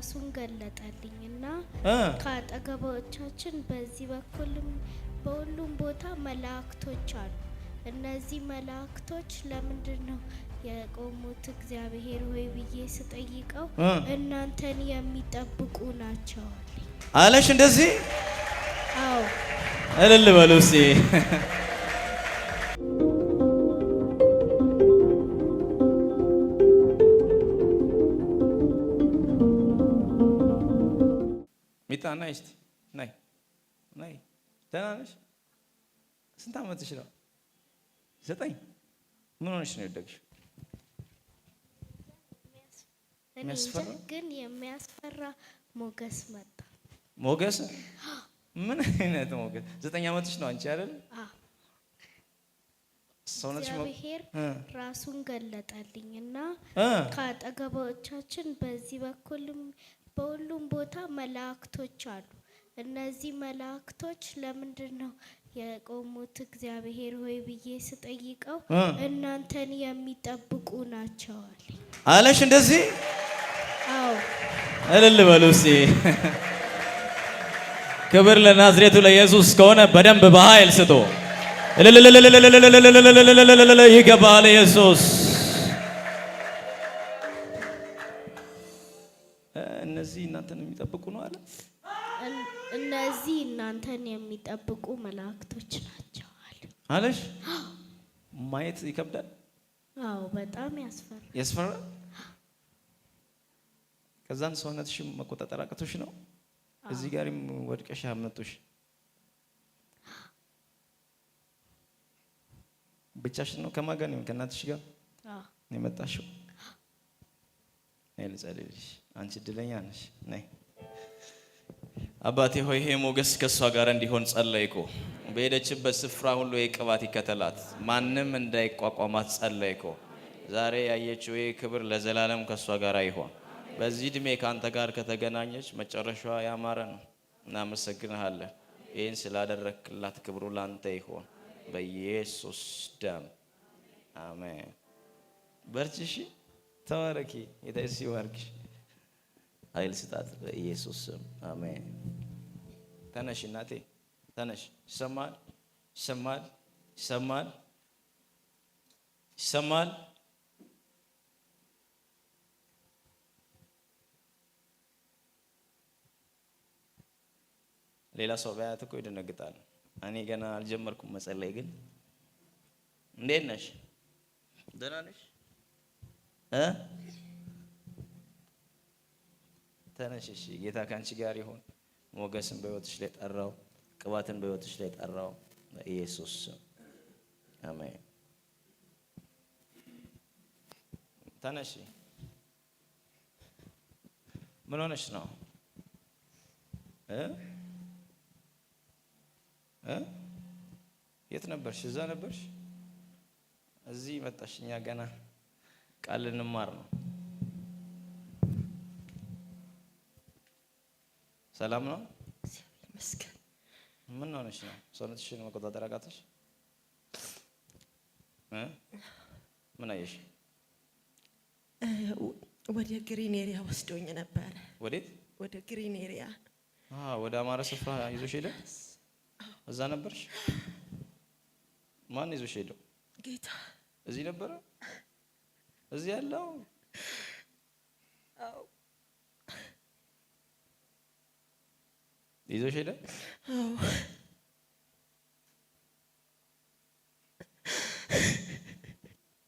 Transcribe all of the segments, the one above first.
ራሱን ገለጠልኝና ከአጠገቦቻችን በዚህ በኩልም በሁሉም ቦታ መላእክቶች አሉ። እነዚህ መላእክቶች ለምንድነው የቆሙት እግዚአብሔር ሆይ ብዬ ስጠይቀው እናንተን የሚጠብቁ ናቸው አለሽ። እንደዚህ አዎ እልል በሉ እስቲ። ሚጣ ነይ እስቲ ነይ ነይ። ደህና ነሽ? ስንት ዓመትሽ ነው? 9። ምን ሆነሽ ነው የወደቅሽው? ግን የሚያስፈራ ሞገስ መጣ። ሞገስ? ምን አይነት ሞገስ? 9 ዓመትሽ ነው አንቺ አይደል? እግዚአብሔር ራሱን ገለጠልኝና ከአጠገቦቻችን በዚህ በኩልም በሁሉም ቦታ መላእክቶች አሉ። እነዚህ መላእክቶች ለምንድነው የቆሙት እግዚአብሔር ሆይ ብዬ ስጠይቀው እናንተን የሚጠብቁ ናቸው አለሽ። እንደዚህ አዎ እልል በሉ እስቲ። ክብር ለናዝሬቱ ለኢየሱስ ከሆነ በደንብ በኃይል ስጡ። ይገባል ኢየሱስ። እነዚህ እናንተን የሚጠብቁ ነው አለ። እነዚህ እናንተን የሚጠብቁ መላእክቶች ናቸው አለሽ። ማየት ይከብዳል። አዎ በጣም ያስፈራል። ያስፈራል። ከዛን ሰውነትሽ መቆጣጠር አቅቶሽ ነው እዚህ ጋርም ወድቀሽ አመጡሽ። ብቻሽን ነው? ከማን ጋር ነው? ከእናትሽ ጋር ነው የመጣሽው? ነይ ልጸልይልሽ። አንቺ እድለኛ ነሽ። ነይ። አባቴ ሆይ ይሄ ሞገስ ከሷ ጋር እንዲሆን ጸለይኩ። በሄደችበት ስፍራ ሁሉ የቅባት ይከተላት፣ ማንም እንዳይቋቋማት ጸለይኩ። ዛሬ ያየችው ይሄ ክብር ለዘላለም ከሷ ጋር ይሆን። በዚህ እድሜ ካንተ ጋር ከተገናኘች መጨረሻዋ ያማረ ነው። እናመሰግንሃለን። ይህን ስላደረክላት ክብሩ ላንተ ይሆን በኢየሱስ ደም አሜን። በርቺሽ፣ ተባረኪ። የታይሲ ወርክሽ ኃይል ስጣት በኢየሱስ ስም አሜን። ተነሽ እናቴ ተነሽ። ይሰማል ይሰማል ይሰማል ይሰማል። ሌላ ሰው ባያት እኮ ይደነግጣል። እኔ ገና አልጀመርኩም መጸለይ። ግን እንዴት ነሽ? ደህና ነሽ? ተነሽ። እሺ ጌታ ካንቺ ጋር ይሁን። ሞገስን በሕይወትሽ ላይ ጠራው፣ ቅባትን በሕይወትሽ ላይ ጠራው በኢየሱስ ስም አሜን። ተነሽ። ምን ሆነሽ ነው? የት ነበርሽ? እዛ ነበርሽ? እዚህ መጣሽ? እኛ ገና ቃል እንማር ነው። ሰላም ነው? ይመስገን። ምን ሆነሽ ነው? ሰውነትሽን መቆጣጠር አቃተሽ? ምን አየሽ? ወደ ግሪን ኤሪያ ወስዶኝ ነበር። ወዴት? ወደ ግሪን ኤሪያ። ወደ አማረ ስፍራ ይዞሽ ሄደ? እዛ ነበርሽ? ማን ይዞሽ ሄደው? ጌታ። እዚህ ነበረ? እዚህ ያለው? አዎ። ይዞሽ ሄደ? አዎ።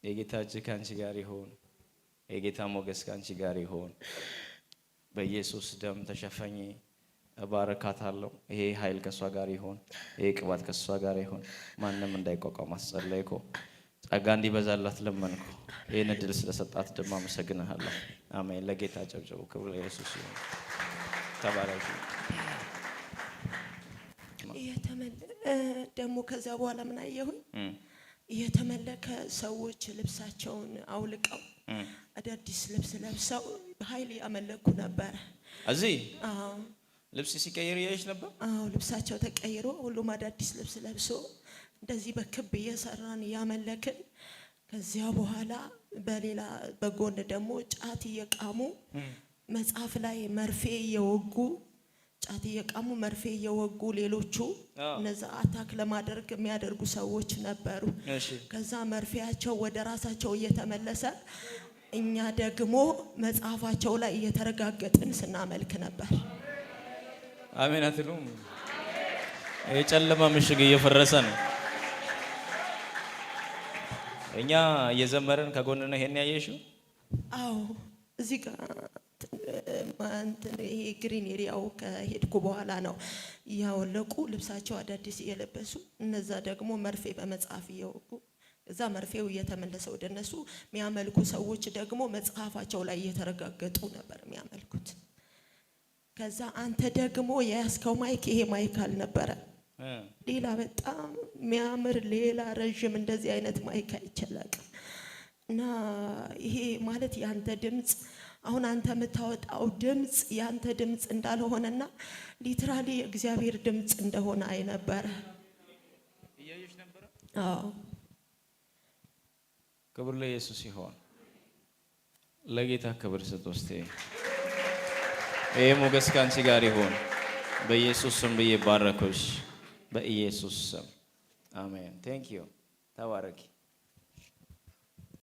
የጌታ እጅ ካንቺ ጋር ይሁን። የጌታ ሞገስ ካንቺ ጋር ይሁን። በኢየሱስ ደም ተሸፈኚ። እባረካታለሁ። ይሄ ኃይል ከሷ ጋር ይሁን። ይሄ ቅባት ከሷ ጋር ይሁን። ማንም እንዳይቋቋም አስጸለይኩ። ጸጋ እንዲበዛላት ለመንኩ። ይሄን እድል ስለሰጣት ደግሞ አመሰግናለሁ። አሜን። ለጌታ ጨብጨቡ። ክብር ለኢየሱስ ይሁን። ተባረኩ። ደግሞ ከዛ በኋላ ምን አየሁኝ? የተመለከ ሰዎች ልብሳቸውን አውልቀው አዳዲስ ልብስ ለብሰው በኃይል ያመለኩ ነበር። እዚህ ልብስ ሲቀየር ያይሽ ነበር? አዎ፣ ልብሳቸው ተቀይሮ ሁሉም አዳዲስ ልብስ ለብሶ እንደዚህ በክብ እየሰራን ያመለክን። ከዚያ በኋላ በሌላ በጎን ደግሞ ጫት እየቃሙ መጽሐፍ ላይ መርፌ እየወጉ ጫት እየቃሙ መርፌ እየወጉ ሌሎቹ እነዛ አታክ ለማድረግ የሚያደርጉ ሰዎች ነበሩ። ከዛ መርፌያቸው ወደ ራሳቸው እየተመለሰ እኛ ደግሞ መጽሐፋቸው ላይ እየተረጋገጥን ስናመልክ ነበር። አሜን አትሉም? የጨለማ ምሽግ እየፈረሰ ነው። እኛ እየዘመርን ከጎን ነው ይሄን ያየሽው? አዎ እዚህ ጋር ይሄ ግሪን ኤሪያው ከሄድኩ በኋላ ነው ያወለቁ ልብሳቸው አዳዲስ እየለበሱ እነዛ ደግሞ መርፌ በመጽሐፍ እየወጉ እዛ መርፌው እየተመለሰ ወደ እነሱ የሚያመልኩ ሰዎች ደግሞ መጽሐፋቸው ላይ እየተረጋገጡ ነበር የሚያመልኩት። ከዛ አንተ ደግሞ የያዝከው ማይክ ይሄ ማይክ አልነበረ፣ ሌላ በጣም የሚያምር ሌላ ረጅም እንደዚህ አይነት ማይክ አይችላል። እና ይሄ ማለት ያንተ ድምጽ አሁን አንተ የምታወጣው ድምጽ ያንተ ድምጽ እንዳልሆነና ሊትራሊ እግዚአብሔር ድምጽ እንደሆነ አይነበረ እያየሽ ነበር። አዎ ክብር ለኢየሱስ ይሁን። ለጌታ ክብር ስጥ። እስቲ ይሄ ሞገስ ካንቺ ጋር ይሁን። በኢየሱስ ስም ብዬ ባረኩሽ። በኢየሱስ ስም አሜን። ቴንክ ዩ። ተባረኪ።